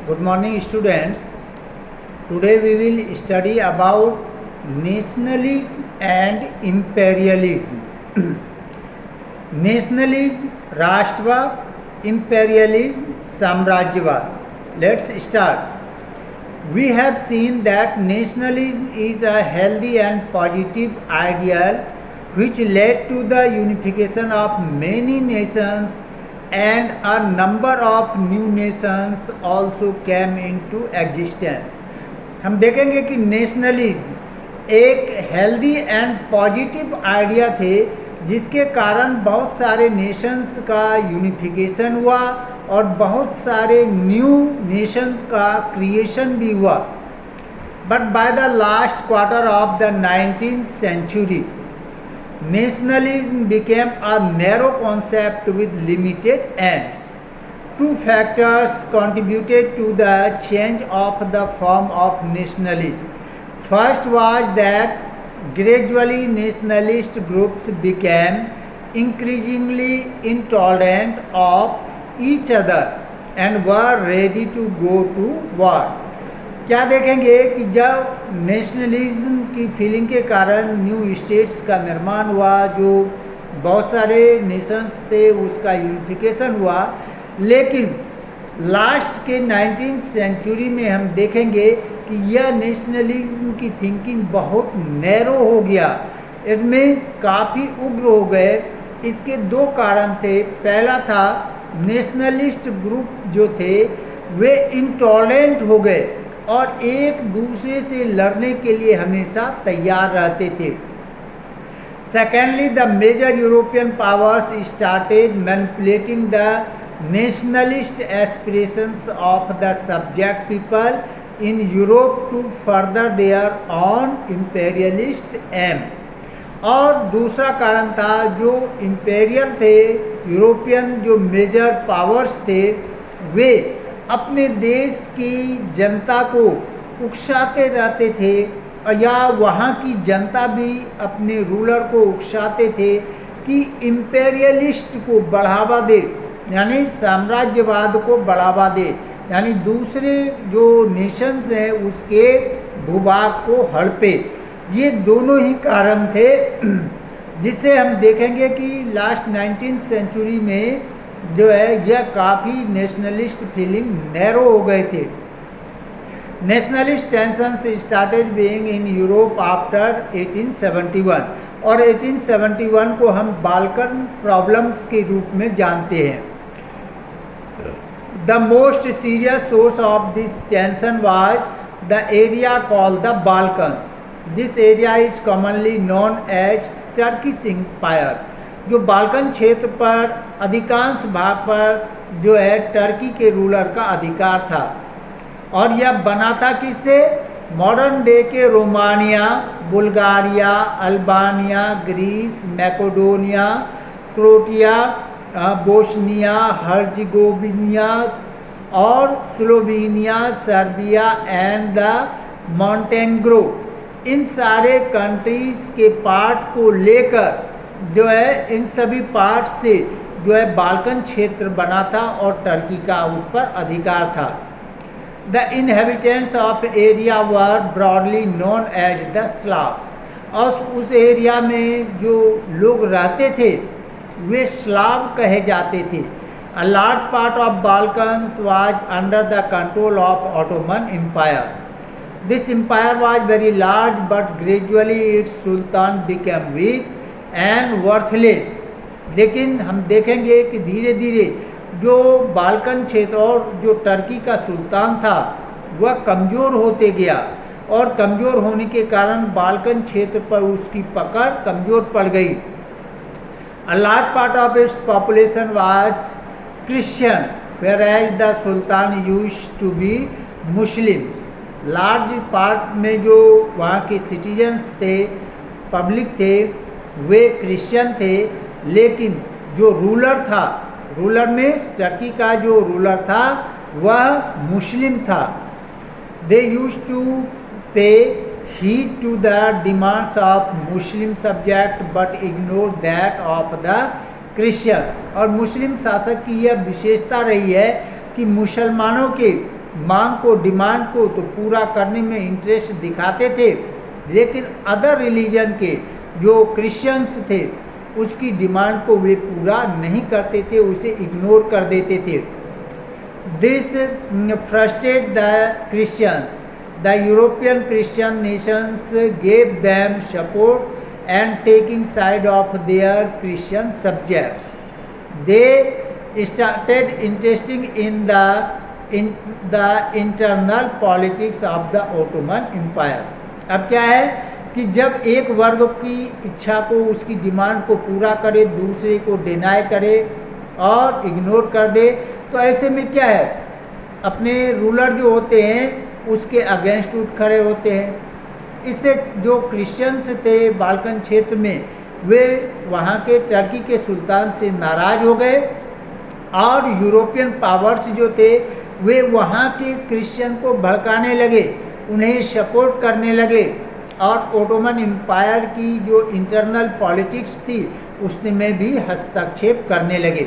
Good morning, students. Today we will study about nationalism and imperialism. Nationalism, राष्ट्रवाद, imperialism, साम्राज्यवाद. Let's start. We have seen that nationalism is a healthy and positive ideal which led to the unification of many nations, and a number of new nations also came into existence. हम देखेंगे कि nationalism एक healthy and positive idea थे जिसके कारण बहुत सारे Nations का यूनिफिकेशन हुआ और बहुत सारे न्यू नेशन का क्रिएशन भी हुआ. But by the last quarter of the 19th century, nationalism became a narrow concept with limited ends. Two factors contributed to the change of the form of nationalism. First was that gradually nationalist groups became increasingly intolerant of each other and were ready to go to war. क्या देखेंगे कि जब nationalism की feeling के कारण new states का निर्माण हुआ, जो बहुत सारे नेशंस थे उसका यूनिफिकेशन हुआ, लेकिन लास्ट के 19th सेंचुरी में हम देखेंगे कि यह नेशनलिज्म की थिंकिंग बहुत नैरो हो गया. इट मीन्स काफ़ी उग्र हो गए. इसके दो कारण थे. पहला था नेशनलिस्ट ग्रुप जो थे वे इंटॉलरेंट हो गए और एक दूसरे से लड़ने के लिए हमेशा तैयार रहते थे. Secondly, the major European powers started manipulating the nationalist aspirations of the subject people in Europe to further their own imperialist aim. और दूसरा कारण था जो इम्पेरियल थे, यूरोपियन जो मेजर पावर्स थे, वे अपने देश की जनता को उकसाते रहते थे या वहाँ की जनता भी अपने रूलर को उकसाते थे कि इम्पेरियलिस्ट को बढ़ावा दे, यानी साम्राज्यवाद को बढ़ावा दे, यानी दूसरे जो नेशंस हैं उसके भूभाग को हड़पे. ये दोनों ही कारण थे जिससे हम देखेंगे कि लास्ट 19th सेंचुरी में जो है यह काफ़ी नेशनलिस्ट फीलिंग नैरो हो गए थे. Nationalist tensions started being in Europe after 1871 और 1871 को हम बाल्कन प्रॉब्लम्स के रूप में जानते हैं. The most serious source of this tension was the area called the Balkan. This area is commonly known as Turkish empire. जो बाल्कन क्षेत्र पर अधिकांश भाग पर जो है टर्की के रूलर का अधिकार था. और यह बना था किससे? मॉडर्न डे के Romania, Bulgaria, Albania, Greece, Macedonia, Croatia, Bosnia, Herzegovina और Slovenia, Serbia and the Montenegro. इन सारे कंट्रीज़ के पार्ट को लेकर जो है इन सभी पार्ट से जो है बाल्कन क्षेत्र बना था और टर्की का उस पर अधिकार था. The inhabitants of area were broadly known as the Slavs. और उस एरिया में जो लोग रहते थे वे स्लाव कहे जाते थे. A large part of Balkans was under the control of Ottoman empire. This empire was very large but gradually its sultan became weak and worthless. लेकिन हम देखेंगे कि धीरे धीरे जो बाल्कन क्षेत्र और जो टर्की का सुल्तान था वह कमज़ोर होते गया और कमज़ोर होने के कारण बाल्कन क्षेत्र पर उसकी पकड़ कमज़ोर पड़ गई. A large part of its population was Christian whereas the sultan used to be Muslim. Large part में जो वहाँ के सिटीजन्स थे, पब्लिक थे, वे क्रिश्चियन थे, लेकिन जो रूलर था, रूलर में टर्की का जो रूलर था वह मुस्लिम था. They used to pay heed to the demands of Muslim subject but ignore that of the Christian. और मुस्लिम शासक की यह विशेषता रही है कि मुसलमानों के मांग को, डिमांड को तो पूरा करने में इंटरेस्ट दिखाते थे, लेकिन अदर रिलीजन के जो क्रिश्चियंस थे उसकी डिमांड को वे पूरा नहीं करते थे, उसे इग्नोर कर देते थे। This frustrated the Christians. The European Christian Nations gave them support and taking side of their Christian subjects. They started interesting in the internal politics of the Ottoman Empire. अब क्या है कि जब एक वर्ग की इच्छा को, उसकी डिमांड को पूरा करे, दूसरे को डिनाई करे और इग्नोर कर दे, तो ऐसे में क्या है, अपने रूलर जो होते हैं उसके अगेंस्ट उठ खड़े होते हैं। इससे जो क्रिश्चियंस थे बाल्कन क्षेत्र में, वे वहाँ के टर्की के सुल्तान से नाराज़ हो गए और यूरोपियन पावर्स जो थे वे वहाँ के क्रिश्चियन को भड़काने लगे, उन्हें सपोर्ट करने लगे और ओटोमन एम्पायर की जो इंटरनल पॉलिटिक्स थी उसमें भी हस्तक्षेप करने लगे।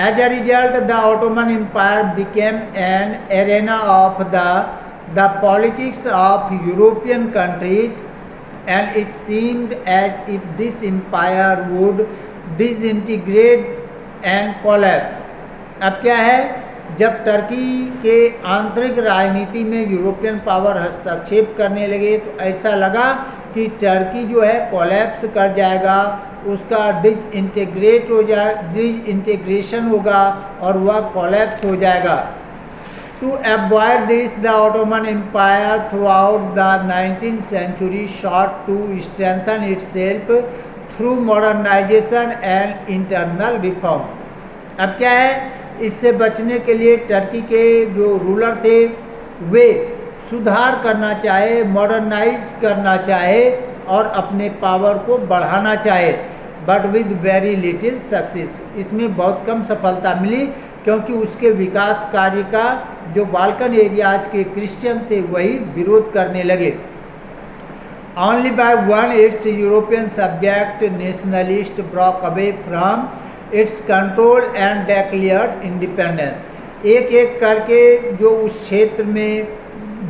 As a result the Ottoman empire became an arena of the politics of European countries, and it seemed as if this empire would disintegrate and collapse. अब क्या है, जब टर्की के आंतरिक राजनीति में यूरोपियन पावर हस्तक्षेप करने लगे तो ऐसा लगा कि टर्की जो है कोलैप्स कर जाएगा, उसका डिसइंटीग्रेशन होगा और वह कोलैप्स हो जाएगा। To avoid this, the Ottoman Empire throughout the 19th century sought to strengthen itself through modernization and internal reform. अब क्या है, इससे बचने के लिए टर्की के जो रूलर थे वे सुधार करना चाहे, मॉडर्नाइज करना चाहे और अपने पावर को बढ़ाना चाहे, but with very little success. इसमें बहुत कम सफलता मिली क्योंकि उसके विकास कार्य का जो बाल्कन एरियाज के क्रिश्चियन थे वही विरोध करने लगे। Only by one it's European subject nationalist Brock away from its control and declared independence. एक एक करके जो उस क्षेत्र में,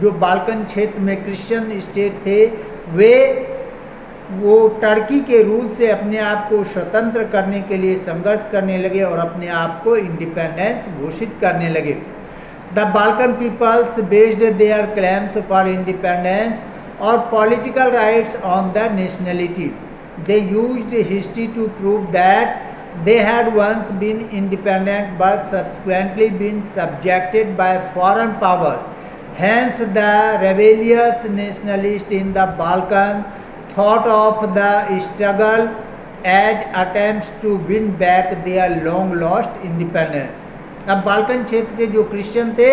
जो बाल्कन क्षेत्र में क्रिश्चियन स्टेट थे, वे वो टर्की के रूल से अपने आप को स्वतंत्र करने के लिए संघर्ष करने लगे और अपने आप को इंडिपेंडेंस घोषित करने लगे। The Balkan peoples based their claims for independence और political rights on the nationality. They used history to prove that they had once been independent but subsequently been subjected by foreign powers. Hence the rebellious nationalists in the Balkan thought of the struggle as attempts to win back their long lost independence. अब Balkan क्षेत्र के जो Christian थे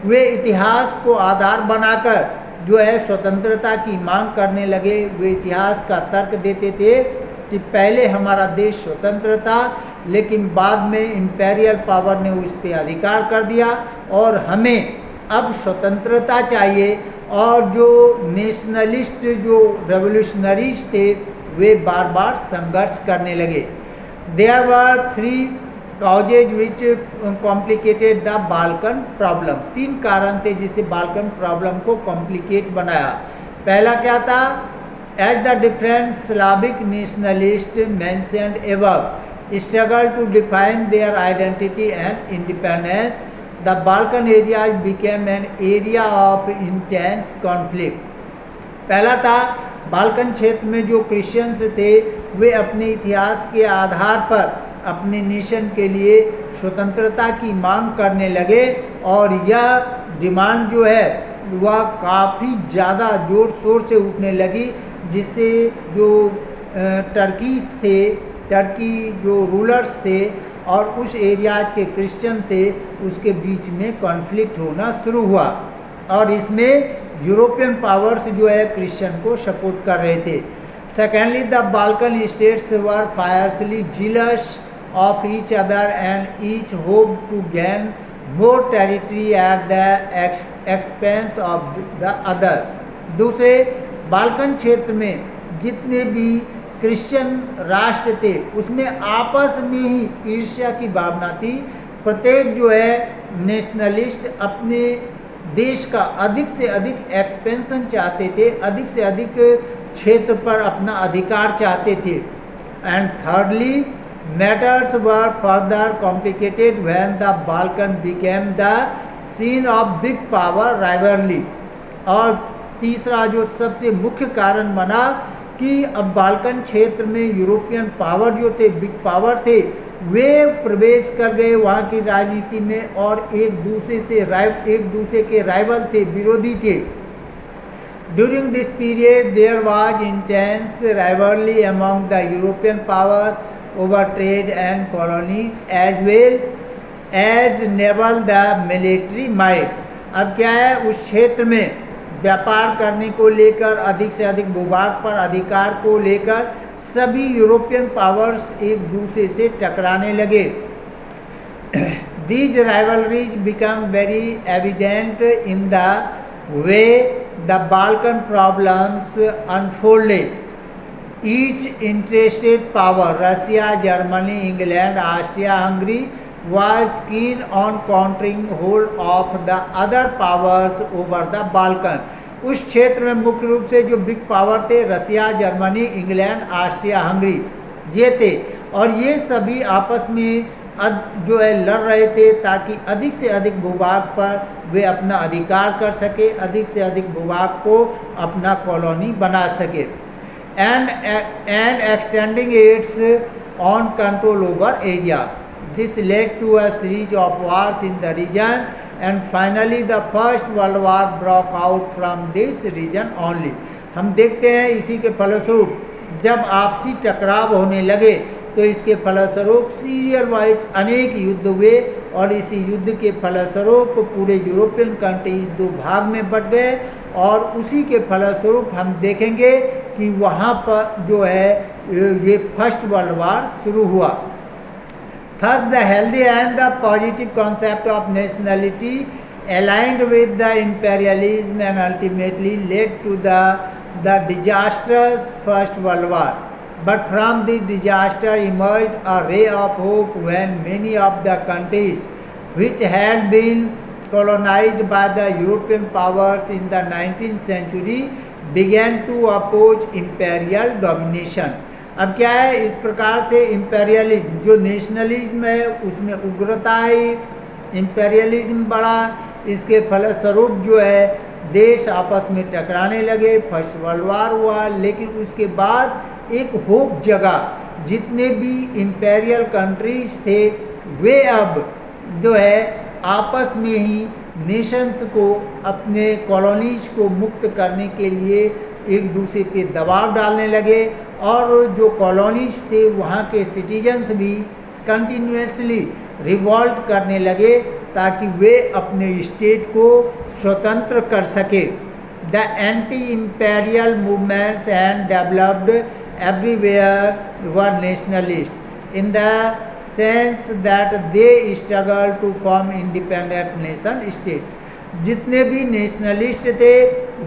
वे इतिहास को आधार बनाकर जो है स्वतंत्रता की मांग करने लगे। वे इतिहास का तर्क देते थे कि पहले हमारा देश स्वतंत्र था, लेकिन बाद में इम्पेरियल पावर ने उस पर अधिकार कर दिया और हमें अब स्वतंत्रता चाहिए। और जो नेशनलिस्ट, जो रेवोल्यूशनरीज थे, वे बार बार संघर्ष करने लगे। There were 3 causes which complicated the Balkan problem. 3 कारण थे जिसे बाल्कन प्रॉब्लम को कॉम्प्लिकेट बनाया। पहला क्या था? As the different Slavic nationalists mentioned above struggled to define their identity and independence, the Balkan area became an area of intense conflict. पहला था, बाल्कन क्षेत्र में जो क्रिश्चियंस थे वे अपने इतिहास के आधार पर अपने नेशन के लिए स्वतंत्रता की मांग करने लगे और यह डिमांड जो है वह काफ़ी ज़्यादा ज़ोर शोर से उठने लगी, जिससे जो टर्की जो रूलर्स थे और उस एरिया के क्रिश्चियन थे उसके बीच में कॉन्फ्लिक्ट होना शुरू हुआ और इसमें यूरोपियन पावर्स जो है क्रिश्चियन को सपोर्ट कर रहे थे। Secondly, the Balkan states were fiercely jealous of each other and each hope to gain more territory at the expense of the other. दूसरे, बाल्कन क्षेत्र में जितने भी क्रिश्चियन राष्ट्र थे उसमें आपस में ही ईर्ष्या की भावना थी। प्रत्येक जो है नेशनलिस्ट अपने देश का अधिक से अधिक एक्सपेंशन चाहते थे, अधिक से अधिक क्षेत्र पर अपना अधिकार चाहते थे। And thirdly, matters were further complicated when the Balkan became the scene of big power rivalry. और तीसरा जो सबसे मुख्य कारण बना कि अब बाल्कन क्षेत्र में यूरोपियन पावर जो थे, बिग पावर थे, वे प्रवेश कर गए वहाँ की राजनीति में और एक दूसरे के राइवल थे, विरोधी थे। During this period, there was intense rivalry among the European powers over trade and colonies as well as naval the military might. अब क्या है, उस क्षेत्र में व्यापार करने को लेकर, अधिक से अधिक भूभाग पर अधिकार को लेकर सभी यूरोपियन पावर्स एक दूसरे से टकराने लगे। These rivalries become very evident in the way the Balkan problems unfolded. Each interested power, Russia, Germany, England, Austria-Hungary, was keen on countering hold of the other powers over the Balkan. उस क्षेत्र में मुख्य रूप से जो big power थे, रसिया, Germany, England, Austria, Hungary, ये थे। और ये सभी आपस में जो है लड़ रहे थे ताकि अधिक से अधिक भूभाग पर वे अपना अधिकार कर सके, अधिक से अधिक भूभाग को अपना कॉलोनी बना सके। And extending its own control over area. This led to a series of wars in the region, and finally the First World War broke out from this region only. हम देखते हैं इसी के फलस्वरूप जब आपसी टकराव होने लगे तो इसके फलस्वरूप सीरियल वाइज अनेक युद्ध हुए और इसी युद्ध के फलस्वरूप पूरे यूरोपियन कंट्रीज दो भाग में बट गए और उसी के फलस्वरूप हम देखेंगे कि वहाँ पर जो है ये फर्स्ट वर्ल्ड वार शुरू हुआ। Thus, the healthy and the positive concept of nationality aligned with the imperialism and ultimately led to the disastrous First World War. But from the disaster emerged a ray of hope when many of the countries which had been colonized by the European powers in the 19th century began to oppose imperial domination. अब क्या है, इस प्रकार से imperialism जो nationalism है उसमें उग्रता आई, imperialism बढ़ा, इसके फलस्वरूप जो है देश आपस में टकराने लगे, फर्स्ट वर्ल्ड वार हुआ। लेकिन उसके बाद एक होप जगा, जितने भी इम्पेरियल कंट्रीज थे वे अब जो है आपस में ही नेशंस को, अपने कॉलोनीज को मुक्त करने के लिए एक दूसरे पे दबाव डालने लगे और जो कॉलोनीज थे वहाँ के सिटीजन्स भी कंटिन्यूसली रिवॉल्ट करने लगे ताकि वे अपने स्टेट को स्वतंत्र कर सके। The anti imperial movements and developed everywhere were nationalist in the sense that they struggle to form independent nation state. जितने भी नेशनलिस्ट थे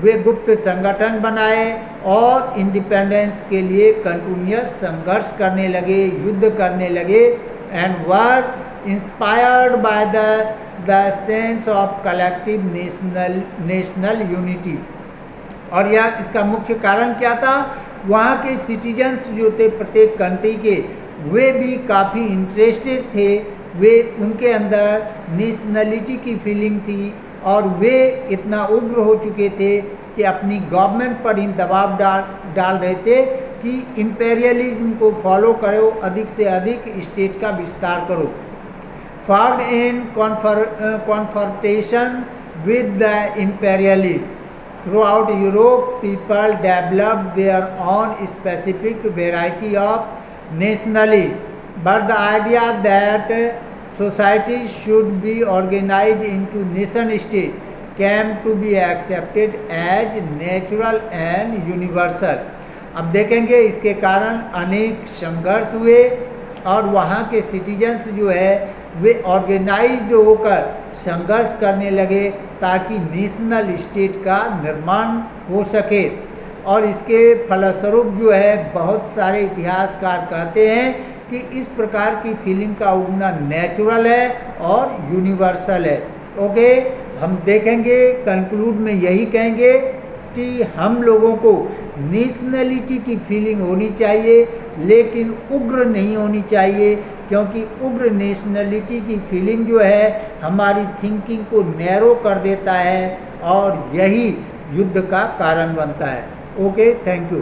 वे गुप्त संगठन बनाए और इंडिपेंडेंस के लिए कंटिन्यूअस संघर्ष करने लगे, युद्ध करने लगे। And were inspired by the sense of collective national unity. और यह इसका मुख्य कारण क्या था, वहाँ के सिटीजन्स जो थे प्रत्येक कंट्री के, वे भी काफ़ी इंटरेस्टेड थे, वे उनके अंदर नेशनलिटी की फीलिंग थी और वे इतना उग्र हो चुके थे कि अपनी गवर्नमेंट पर ही दबाव डाल रहे थे कि इम्पेरियलिज्म को फॉलो करो, अधिक से अधिक स्टेट का विस्तार करो। Forged in confrontation with the imperialism throughout Europe, people developed their own specific variety of nationalism, but the idea that societies should be organized into nation state came to be accepted as natural and universal. अब देखेंगे इसके कारण अनेक संघर्ष हुए और वहाँ के सिटीजन्स जो है वे ऑर्गेनाइज्ड होकर संघर्ष करने लगे ताकि नेशनल स्टेट का निर्माण हो सके। और इसके फलस्वरूप जो है बहुत सारे इतिहासकार कहते हैं कि इस प्रकार की फीलिंग का उगना नेचुरल है और यूनिवर्सल है। ओके, हम देखेंगे कंक्लूड में यही कहेंगे कि हम लोगों को नेशनलिटी की फीलिंग होनी चाहिए, लेकिन उग्र नहीं होनी चाहिए, क्योंकि उग्र नेशनलिटी की फीलिंग जो है हमारी थिंकिंग को नैरो कर देता है और यही युद्ध का कारण बनता है। Okay, thank you.